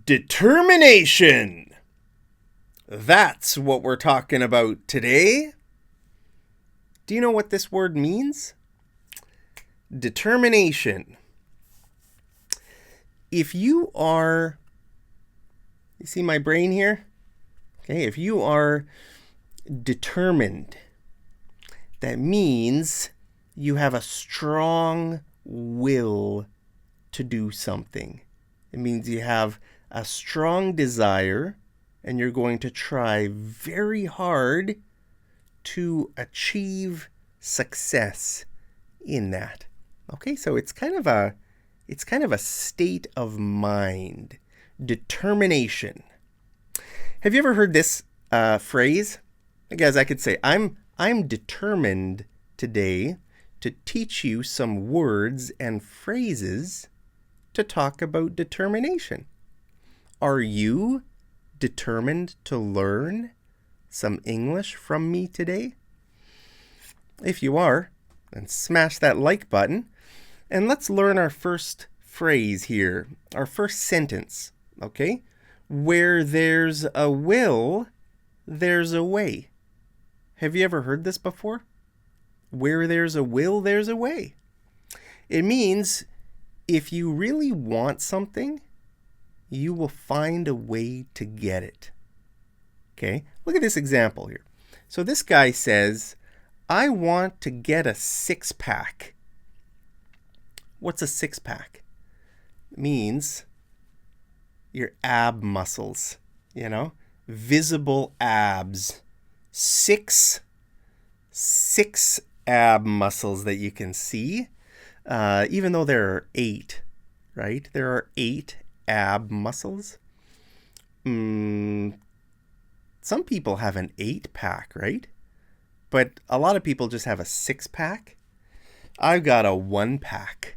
Determination. That's what we're talking about today. Do you know what this word means? Determination. If you see my brain here? Okay, if you are determined, that means you have a strong will to do something. It means you have a strong desire and you're going to try very hard to achieve success in that. Okay, so it's kind of a state of mind. Determination. Have you ever heard this phrase? Guys, I could say, I'm determined today to teach you some words and phrases to talk about determination. Are you determined to learn some English from me today? If you are, then smash that like button. And let's learn our first phrase here, our first sentence, okay? Where there's a will, there's a way. Have you ever heard this before? Where there's a will, there's a way. It means if you really want something, you will find a way to get it. Okay, look at this example here. So this guy says, I want to get a six-pack. What's a six-pack? It means your ab muscles, visible abs. Six ab muscles that you can see, even though there are 8, right? There are 8 ab muscles. Some people have an 8-pack, right? But a lot of people just have a 6-pack. I've got a 1-pack.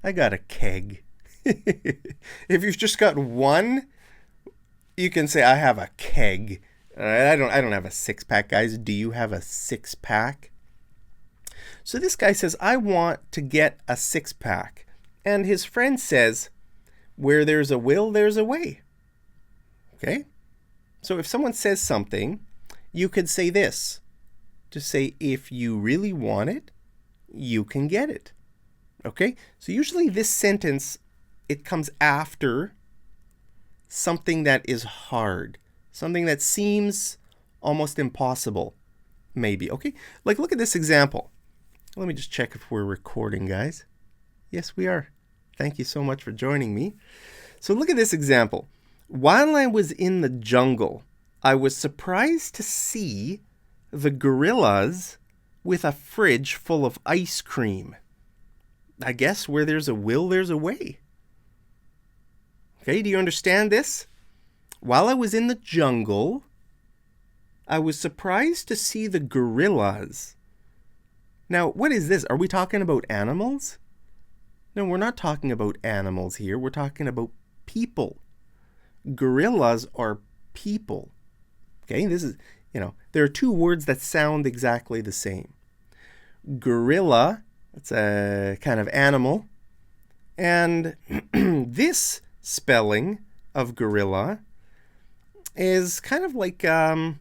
I got a keg. If you've just got one, you can say I have a keg. I don't have a 6-pack, guys. Do you have a 6-pack? So this guy says, I want to get a 6-pack. And his friend says, where there's a will, there's a way. Okay? So if someone says something, you could say this. To say, if you really want it, you can get it. Okay? So usually this sentence, it comes after something that is hard. Something that seems almost impossible, maybe. Okay, like look at this example. Let me just check if we're recording, guys. Yes, we are. Thank you so much for joining me. So look at this example. While I was in the jungle, I was surprised to see the gorillas with a fridge full of ice cream. I guess where there's a will, there's a way. Okay, do you understand this? While I was in the jungle, I was surprised to see the gorillas. Now, what is this? Are we talking about animals? No, we're not talking about animals here. We're talking about people. Gorillas are people. Okay, this is, there are two words that sound exactly the same. Gorilla, that's a kind of animal. And this spelling of gorilla is kind of like, sorry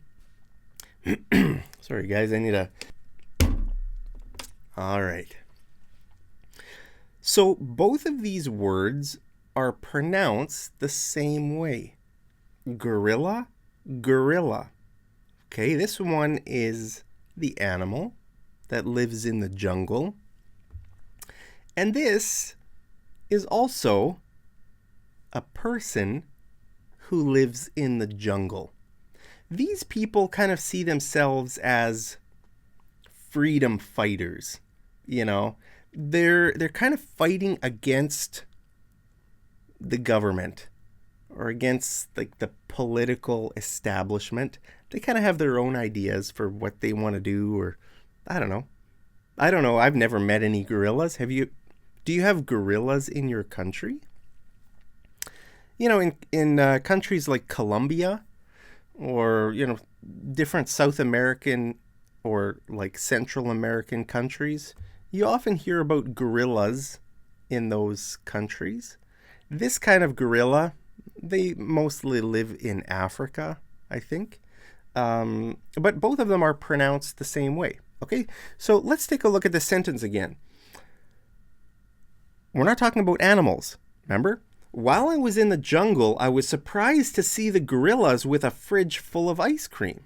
guys, I need a, all right. So both of these words are pronounced the same way. Gorilla, gorilla. Okay, this one is the animal that lives in the jungle. And this is also a person who lives in the jungle. These people kind of see themselves as freedom fighters. They're kind of fighting against the government or against like the political establishment. They kind of have their own ideas for what they want to do, or I don't know. I've never met any gorillas. Do you have gorillas in your country? In countries like Colombia or, different South American or like Central American countries, you often hear about gorillas in those countries. This kind of gorilla, They mostly live in Africa, I think. But both of them are pronounced the same way. Okay, so let's take a look at the sentence again. We're not talking about animals, remember? While I was in the jungle, I was surprised to see the gorillas with a fridge full of ice cream.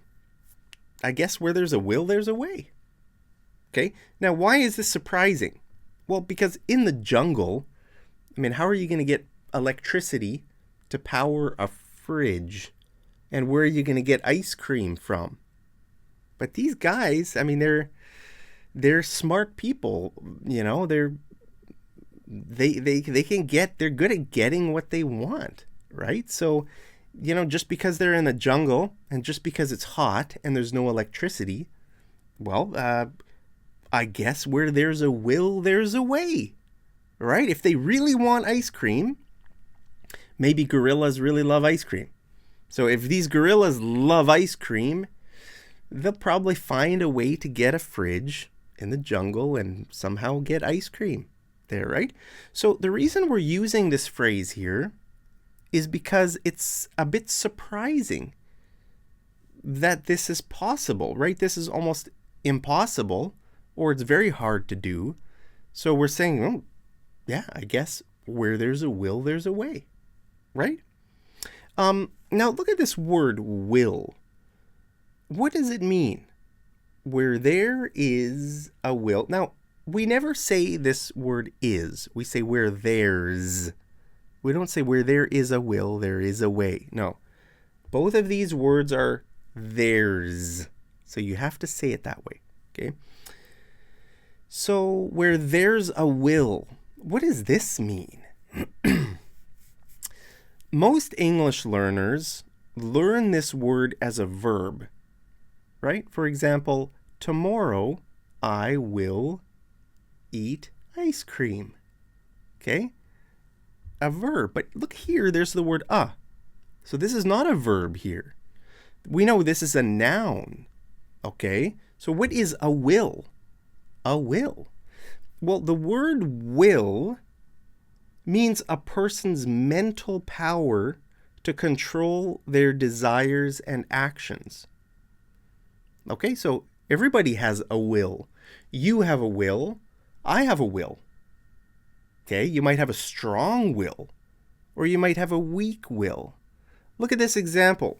I guess where there's a will, there's a way. Okay, now why is this surprising? Well, because in the jungle, I mean, how are you going to get electricity to power a fridge? And where are you going to get ice cream from? But these guys, I mean, they're smart people, you know, they're good at getting what they want, right? So, you know, just because they're in the jungle and just because it's hot and there's no electricity, well, I guess where there's a will, there's a way, right? If they really want ice cream, maybe gorillas really love ice cream. So if these gorillas love ice cream, they'll probably find a way to get a fridge in the jungle and somehow get ice cream there, right? So the reason we're using this phrase here is because it's a bit surprising that this is possible, right? This is almost impossible, or it's very hard to do. So we're saying, oh, yeah, I guess where there's a will, there's a way, right? Now look at this word will. What does it mean? Where there is a will. Now, we never say this word is. We say where there's. We don't say where there is a will, there is a way. No. Both of these words are theirs. So you have to say it that way. Okay? So where there's a will, what does this mean? Most English learners learn this word as a verb, right? For example, tomorrow I will eat ice cream. Okay? A verb. But look here, there's the word a. So this is not a verb here. We know this is a noun. Okay? So what is a will? A will. Well, the word will means a person's mental power to control their desires and actions. Okay, so everybody has a will. You have a will. I have a will. Okay, you might have a strong will, or you might have a weak will. Look at this example.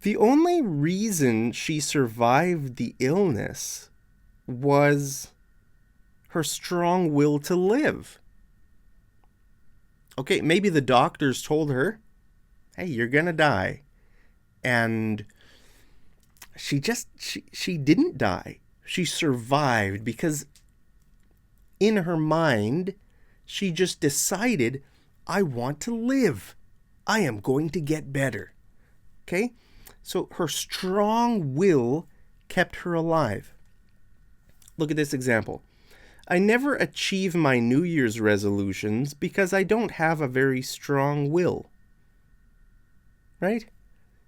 The only reason she survived the illness was her strong will to live. Okay, maybe the doctors told her, hey, you're gonna die. And she didn't die. She survived because in her mind, she just decided, I want to live. I am going to get better. Okay? So her strong will kept her alive. Look at this example. I never achieve my New Year's resolutions because I don't have a very strong will. Right?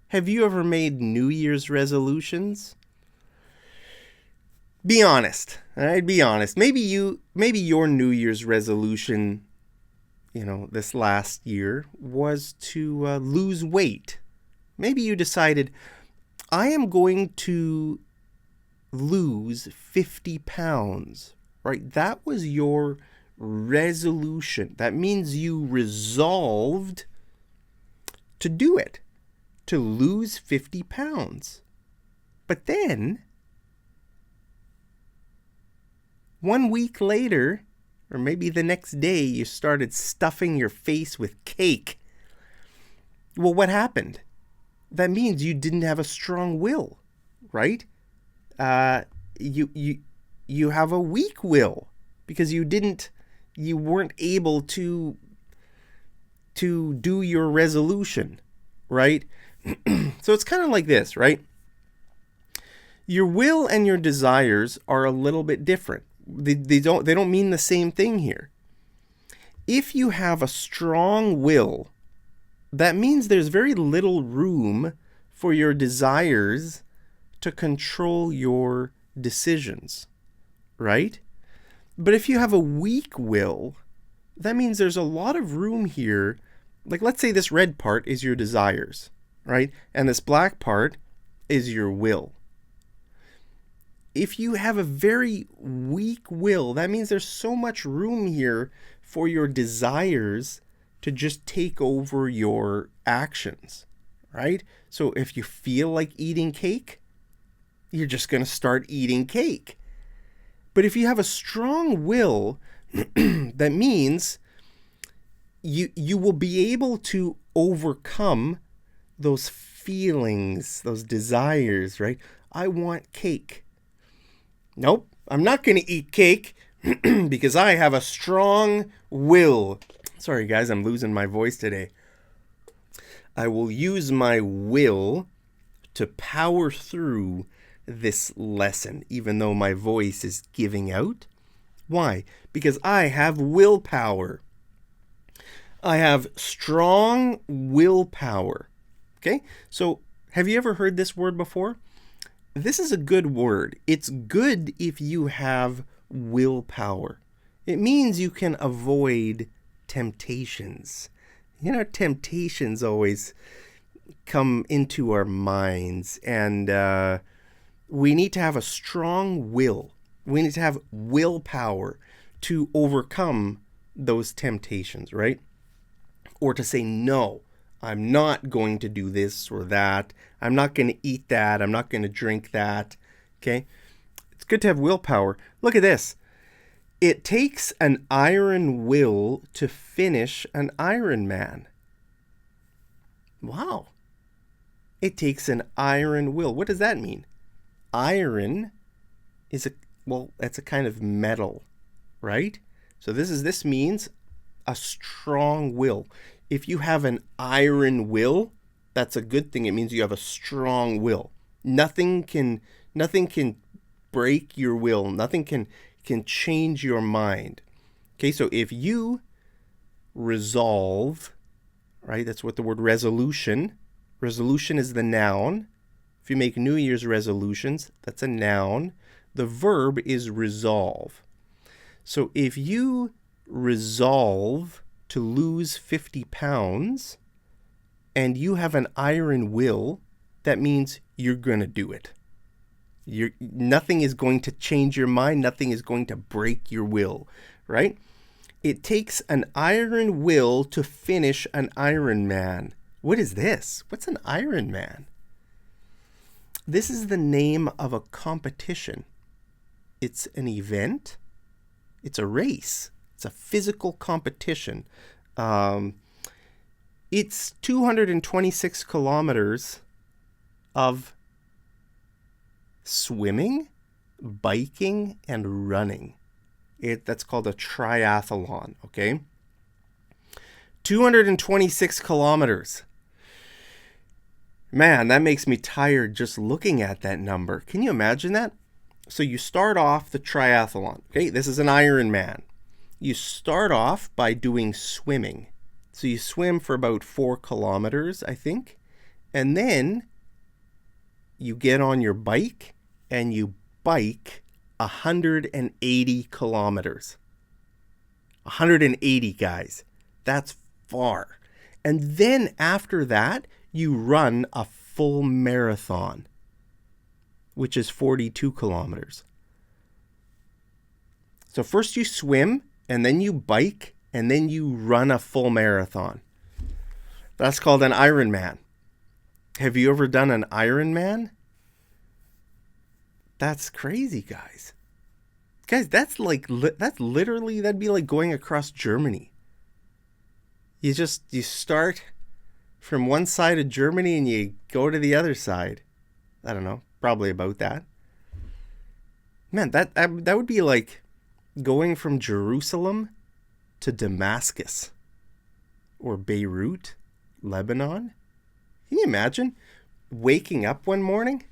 Have you ever made New Year's resolutions? Be honest. All right, be honest. Maybe your New Year's resolution, this last year was to lose weight. Maybe you decided, I am going to lose 50 pounds. Right? That was your resolution. That means you resolved to do it, to lose 50 pounds. But then, 1 week later, or maybe the next day, you started stuffing your face with cake. Well, what happened? That means you didn't have a strong will, right? You have a weak will because you weren't able to do your resolution, right? So it's kind of like this, right? Your will and your desires are a little bit different. They don't mean the same thing here. If you have a strong will, that means there's very little room for your desires to control your decisions, right? But if you have a weak will, that means there's a lot of room here Like, let's say this red part is your desires, right? And this black part is your will. If you have a very weak will, that means there's so much room here for your desires to just take over your actions, right? So if you feel like eating cake, you're just going to start eating cake. But if you have a strong will, that means you will be able to overcome those feelings, those desires, right? I want cake. Nope, I'm not going to eat cake because I have a strong will. Sorry, guys, I'm losing my voice today. I will use my will to power through this lesson, even though my voice is giving out. Why? Because I have willpower. I have strong willpower. Okay? So, have you ever heard this word before? This is a good word. It's good if you have willpower. It means you can avoid temptations. You know, temptations always come into our minds, and we need to have a strong will. We need to have willpower to overcome those temptations, right? Or to say, no, I'm not going to do this or that. I'm not going to eat that. I'm not going to drink that. Okay? It's good to have willpower. Look at this. It takes an iron will to finish an Iron Man. Wow. It takes an iron will. What does that mean? Iron is that's a kind of metal, right? So this means a strong will. If you have an iron will, that's a good thing. It means you have a strong will. Nothing can break your will. Nothing can change your mind. Okay, so if you resolve, right? That's what the word resolution. Resolution is the noun. If you make New Year's resolutions, that's a noun. The verb is resolve. So if you resolve to lose 50 pounds and you have an iron will, that means you're going to do it. Nothing is going to change your mind. Nothing is going to break your will, right? It takes an iron will to finish an Iron Man. What is this? What's an Iron Man? This is the name of a competition. It's an event. It's a race. It's a physical competition. It's 226 kilometers of swimming, biking, and running. That's called a triathlon, okay? 226 kilometers. Man, that makes me tired just looking at that number. Can you imagine that? So you start off the triathlon, okay? This is an Ironman. You start off by doing swimming. So you swim for about 4 kilometers, I think. And then you get on your bike and you bike 180 kilometers. 180, guys. That's far. And then after that, you run a full marathon, which is 42 kilometers. So first you swim, and then you bike, and then you run a full marathon. That's called an Ironman. Have you ever done an Ironman? That's crazy, guys. Guys, that'd be like going across Germany. You start from one side of Germany and you go to the other side. I don't know, probably about that. Man, that would be like going from Jerusalem to Damascus or Beirut, Lebanon. Can you imagine waking up one morning?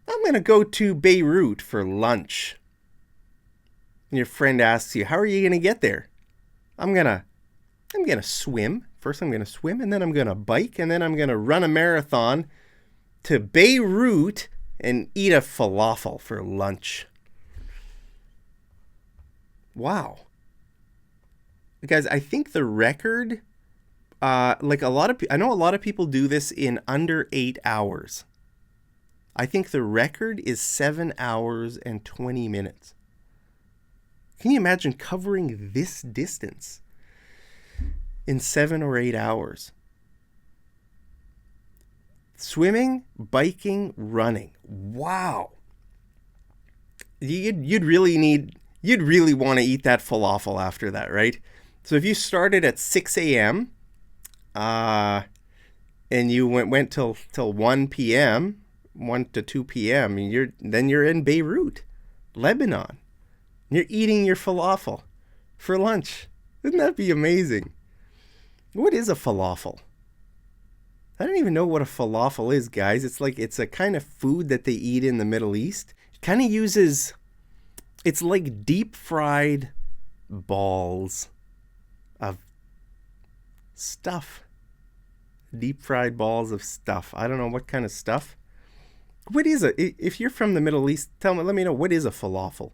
I'm going to go to Beirut for lunch. And your friend asks you, how are you going to get there? I'm going to swim. First I'm going to swim, and then I'm going to bike, and then I'm going to run a marathon to Beirut and eat a falafel for lunch. Wow. guys, I think the record, like I know a lot of people do this in under 8 hours. I think the record is 7 hours and 20 minutes. Can you imagine covering this distance in 7 or 8 hours? Swimming, biking, running. Wow. You'd really want to eat that falafel after that, right? So if you started at 6 a.m. And you went till 1 p.m., 1 to 2 p.m., then you're in Beirut, Lebanon. You're eating your falafel for lunch. Wouldn't that be amazing? What is a falafel? I don't even know what a falafel is, guys. It's a kind of food that they eat in the Middle East. It kind of uses, it's like deep fried balls of stuff. Deep fried balls of stuff. I don't know what kind of stuff. What is it? If you're from the Middle East, let me know, what is a falafel?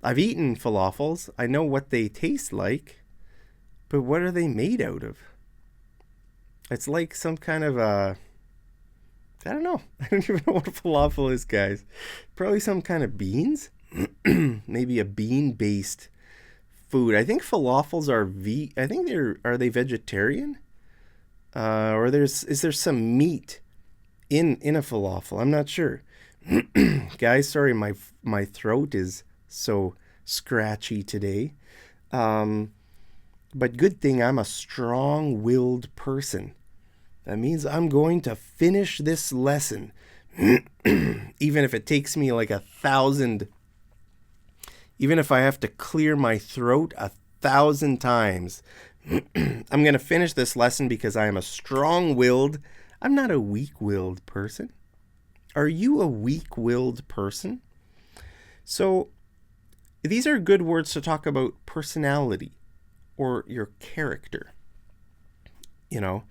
I've eaten falafels. I know what they taste like, but what are they made out of? It's like some kind of I don't know. I don't even know what a falafel is, guys. Probably some kind of beans. Maybe a bean-based food. I think falafels are they vegetarian? Or is there some meat in a falafel? I'm not sure. Guys, sorry, my throat is so scratchy today. But good thing I'm a strong-willed person. That means I'm going to finish this lesson. Even if it takes me like 1,000, even if I have to clear my throat 1,000 times, I'm going to finish this lesson because I am a strong-willed. I'm not a weak-willed person. Are you a weak-willed person? So these are good words to talk about personality or your character. You know,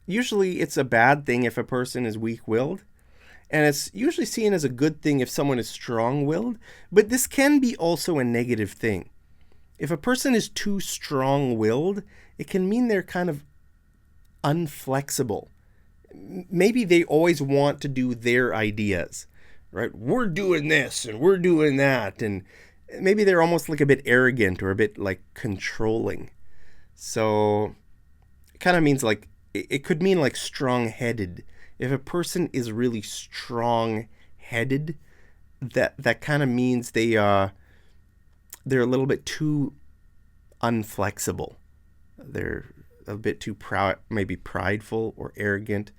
usually it's a bad thing if a person is weak-willed, and it's usually seen as a good thing if someone is strong-willed, but this can be also a negative thing. If a person is too strong-willed, it can mean they're kind of unflexible. Maybe they always want to do their ideas, right? We're doing this and we're doing that. And maybe they're almost like a bit arrogant or a bit like controlling. So it kind of means like, it could mean like strong-headed. If a person is really strong-headed, that kind of means they're a little bit too unflexible. They're a bit too proud, maybe prideful or arrogant.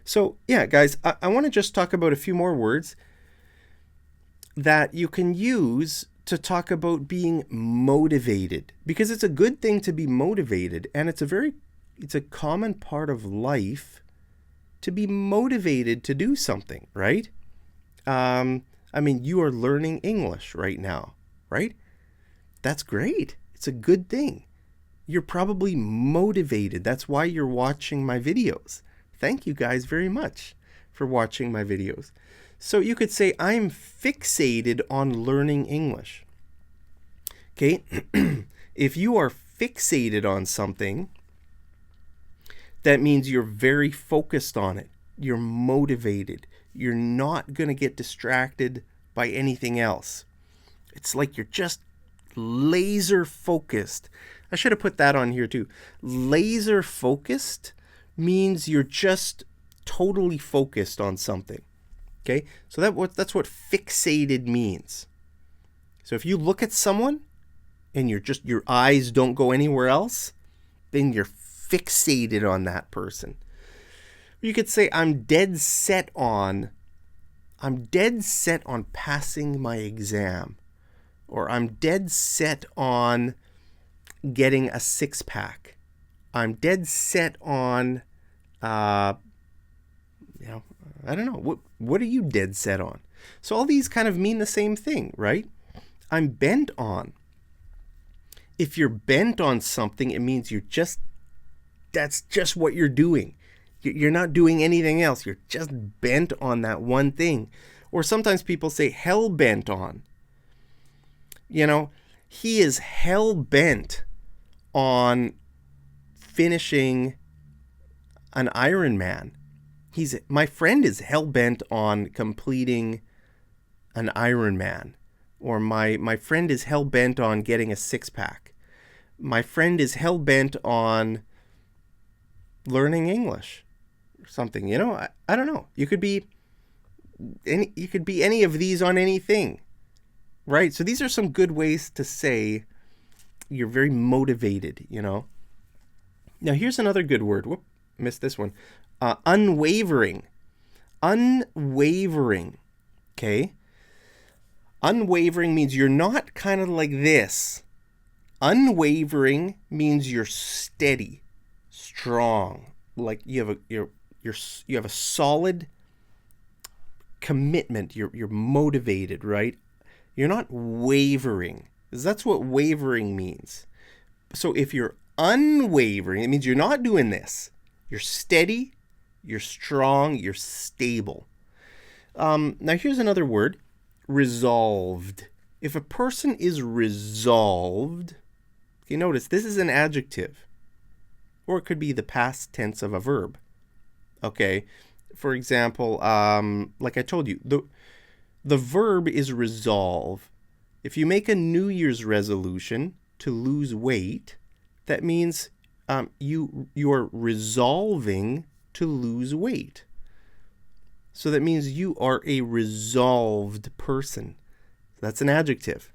So yeah, guys, I want to just talk about a few more words that you can use to talk about being motivated, because it's a good thing to be motivated, and it's a common part of life to be motivated to do something, right? I mean, you are learning English right now, right? That's great. It's a good thing. You're probably motivated. That's why you're watching my videos. Thank you guys very much for watching my videos. So you could say, I'm fixated on learning English. Okay? If you are fixated on something, that means you're very focused on it. You're motivated. You're not going to get distracted by anything else. It's like you're just laser focused. I should have put that on here too. Laser focused means you're just totally focused on something. Okay? So that's what fixated means. So if you look at someone and your eyes don't go anywhere else, then you're fixated on that person. You could say, I'm dead set on passing my exam, or I'm dead set on getting a 6-pack. I'm dead set on, I don't know, what are you dead set on? So all these kind of mean the same thing, right? I'm bent on. If you're bent on something, it means that's just what you're doing. You're not doing anything else. You're just bent on that one thing. Or sometimes people say hell bent on. You know, he is hell-bent on finishing an Ironman. My friend is hell-bent on completing an Ironman. Or my friend is hell-bent on getting a six-pack. My friend is hell-bent on learning English or something. You know, I don't know. You could be any of these on anything, right? So these are some good ways to say you're very motivated, you know. Now here's another good word. Whoop, missed this one. Unwavering. Unwavering. Okay? Unwavering means you're not kind of like this. Unwavering means you're steady, strong. Like you have a solid commitment. You're motivated, right? You're not wavering. That's what wavering means. So if you're unwavering, it means you're not doing this. You're steady, you're strong, you're stable. Now here's another word. Resolved. If a person is resolved, you notice this is an adjective, or it could be the past tense of a verb. Okay, for example, like I told you, the verb is resolve. If you make a New Year's resolution to lose weight, that means you're resolving to lose weight. So that means you are a resolved person. That's an adjective,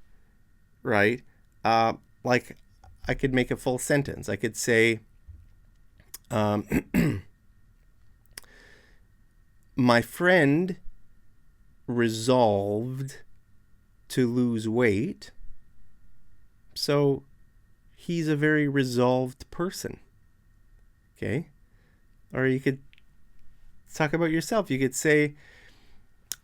right? Like I could make a full sentence. I could say, my friend resolved to lose weight, so he's a very resolved person. Okay? Or you could talk about yourself. You could say,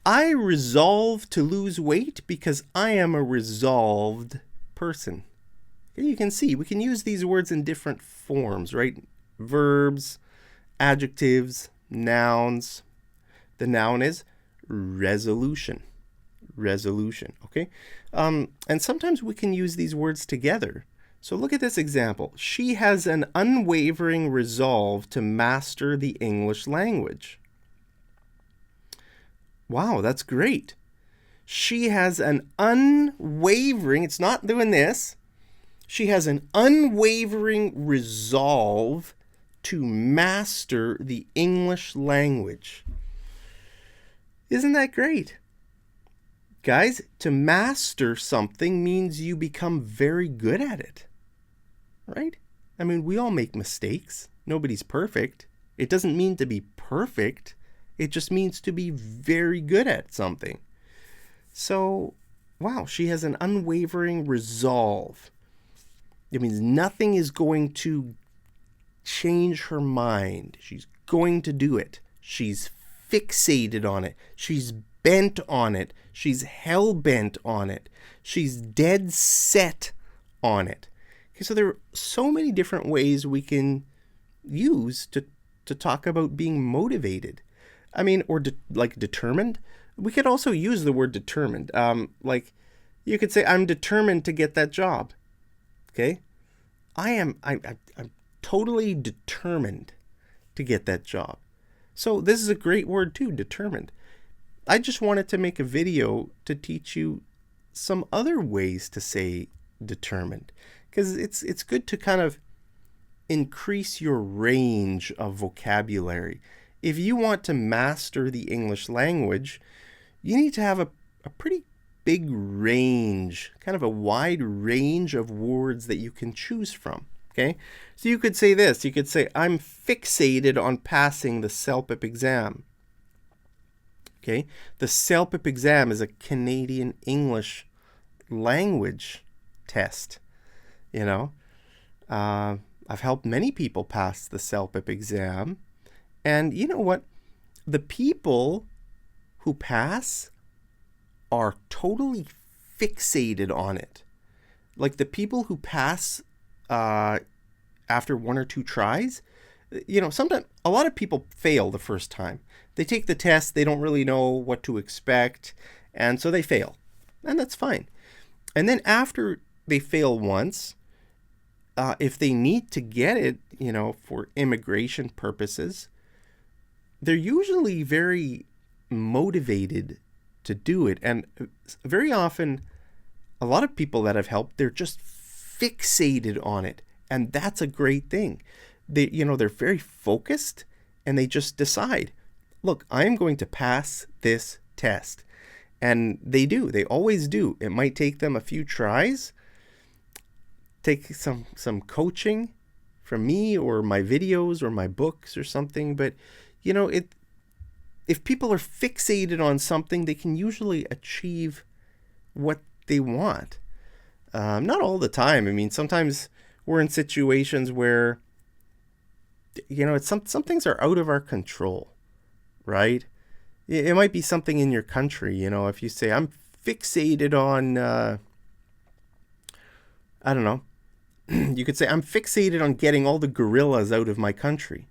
I resolve to lose weight because I am a resolved person. Okay, you can see we can use these words in different forms, right? Verbs, adjectives, nouns. The noun is resolution. Resolution, okay? And sometimes we can use these words together. So look at this example. She has an unwavering resolve to master the English language. Wow, that's great. She has an unwavering, it's not doing this. She has an unwavering resolve to master the English language. Isn't that great? Guys, to master something means you become very good at it. Right? I mean, we all make mistakes. Nobody's perfect. It doesn't mean to be perfect. It just means to be very good at something. So, wow, she has an unwavering resolve. It means nothing is going to change her mind. She's going to do it. She's fixated on it. She's bent on it. She's hell-bent on it. She's dead set on it. Okay, so there are so many different ways we can use to talk about being motivated. I mean, or like determined. We could also use the word determined. Like you could say, I'm determined to get that job. Okay? I'm totally determined to get that job. So this is a great word too, determined. I just wanted to make a video to teach you some other ways to say determined, because it's good to kind of increase your range of vocabulary. If you want to master the English language, you need to have a pretty big range, kind of a wide range of words that you can choose from. Okay, so you could say this. You could say, I'm fixated on passing the CELPIP exam. Okay, the CELPIP exam is a Canadian English language test. You know, I've helped many people pass the CELPIP exam. And you know what? The people who pass are totally fixated on it. Like the people who pass after one or two tries, you know, sometimes a lot of people fail the first time. They take the test, they don't really know what to expect, and so they fail. And that's fine. And then after they fail once. If they need to get it, for immigration purposes, they're usually very motivated to do it. And very often, a lot of people that I've helped, they're just fixated on it. And that's a great thing. They're very focused, and they just decide, look, I am going to pass this test. And they do. They always do. It might take them a few tries, take some coaching from me or my videos or my books or something. But, if people are fixated on something, they can usually achieve what they want. Not all the time. I mean, sometimes we're in situations where, it's some things are out of our control, right? It might be something in your country, if you say, I'm fixated on, I don't know, you could say, I'm fixated on getting all the gorillas out of my country.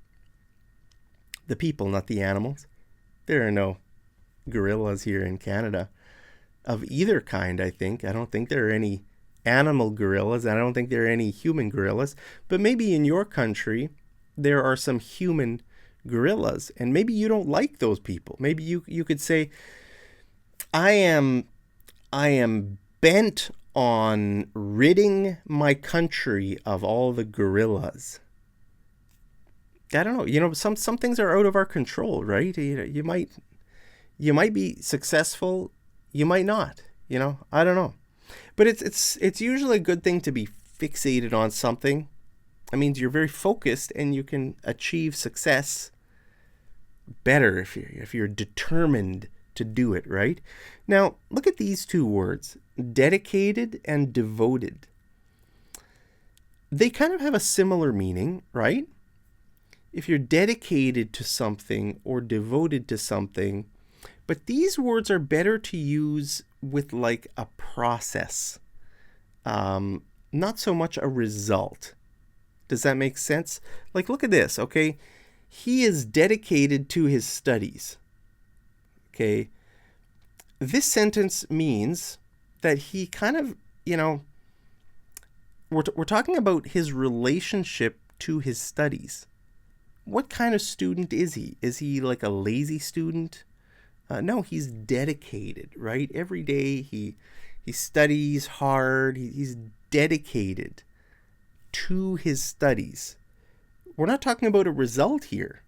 The people, not the animals. There are no gorillas here in Canada of either kind, I think. I don't think there are any animal gorillas. I don't think there are any human gorillas. But maybe in your country, there are some human gorillas, and maybe you don't like those people. Maybe you could say, I am bent on ridding my country of all the gorillas. I don't know. Some things are out of our control, right? You might be successful, you might not. I don't know. But it's usually a good thing to be fixated on something. That means you're very focused, and you can achieve success better if you're determined to do it, right? Now, look at these two words, dedicated and devoted. They kind of have a similar meaning, right? If you're dedicated to something or devoted to something, but these words are better to use with like a process, not so much a result. Does that make sense? Like, look at this, okay? He is dedicated to his studies. Okay? This sentence means that he kind of, we're talking about his relationship to his studies. What kind of student is he? Is he like a lazy student? No, he's dedicated, right? Every day he studies hard. He's dedicated to his studies. We're not talking about a result here.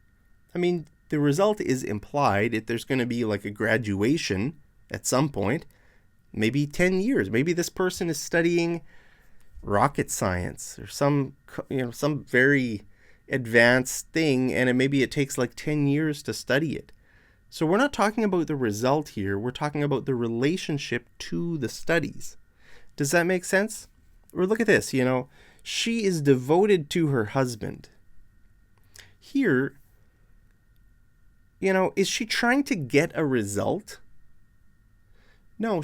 I mean, the result is implied. If there's going to be like a graduation at some point, maybe 10 years. Maybe this person is studying rocket science or some very advanced thing, and maybe it takes like 10 years to study it. So we're not talking about the result here. We're talking about the relationship to the studies. Does that make sense? Or look at this, she is devoted to her husband. Here, is she trying to get a result? No,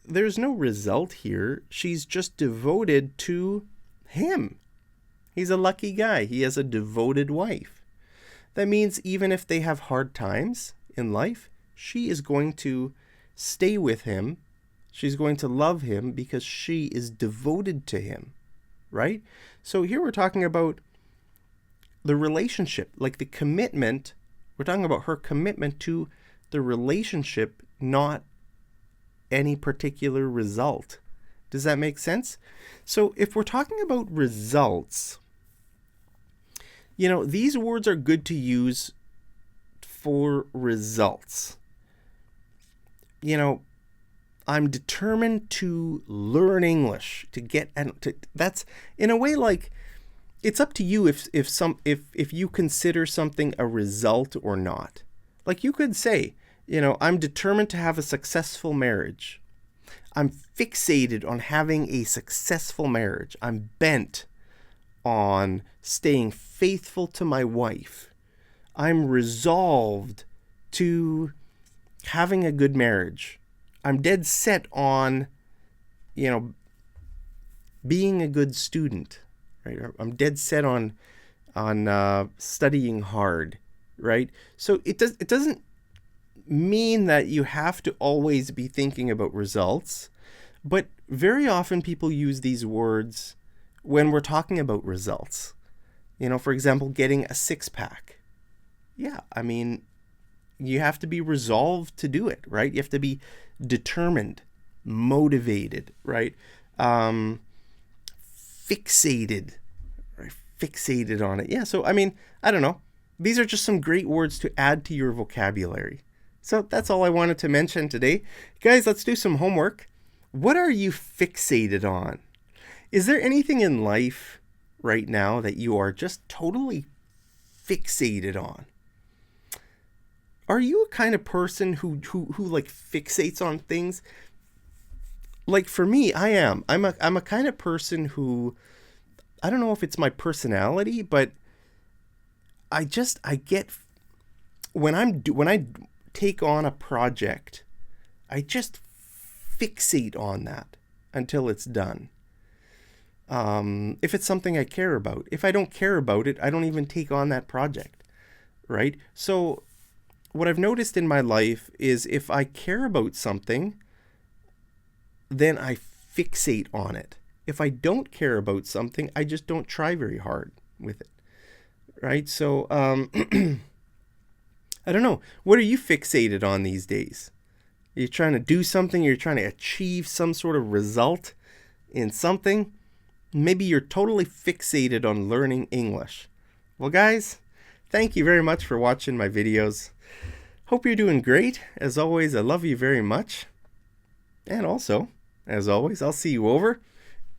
there's no result here. She's just devoted to him. He's a lucky guy. He has a devoted wife. That means even if they have hard times in life, she is going to stay with him. She's going to love him because she is devoted to him, right? So here we're talking about the relationship, like the commitment. We're talking about her commitment to the relationship, not any particular result. Does that make sense? So if we're talking about results, these words are good to use for results. I'm determined to learn English, that's in a way like it's up to you if you consider something a result or not. Like you could say, I'm determined to have a successful marriage. I'm fixated on having a successful marriage. I'm bent on staying faithful to my wife. I'm resolved to having a good marriage. I'm dead set on, being a good student, right? I'm dead set on studying hard, right? So it doesn't mean that you have to always be thinking about results, But very often people use these words when we're talking about results. You know, for example, getting a six-pack. Yeah, I mean, you have to be resolved to do it, right? You have to be determined, motivated, right? Fixated, right? Fixated on it. Yeah, so I mean, I don't know. These are just some great words to add to your vocabulary. So that's all I wanted to mention today. Guys, let's do some homework. What are you fixated on? Is there anything in life right now that you are just totally fixated on? Are you a kind of person who like fixates on things? Like for me, I am. I'm a kind of person who, I don't know if it's my personality, but I get when I take on a project, I just fixate on that until it's done. If it's something I care about. If I don't care about it, I don't even take on that project, right? So what I've noticed in my life is if I care about something, then I fixate on it. If I don't care about something, I just don't try very hard with it, right? So I don't know. What are you fixated on these days? You're trying to do something, you're trying to achieve some sort of result in something. Maybe you're totally fixated on learning English. Well, guys, thank you very much for watching my videos. Hope you're doing great. As always, I love you very much. And also, as always, I'll see you over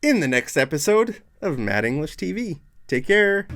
in the next episode of Mad English TV. Take care.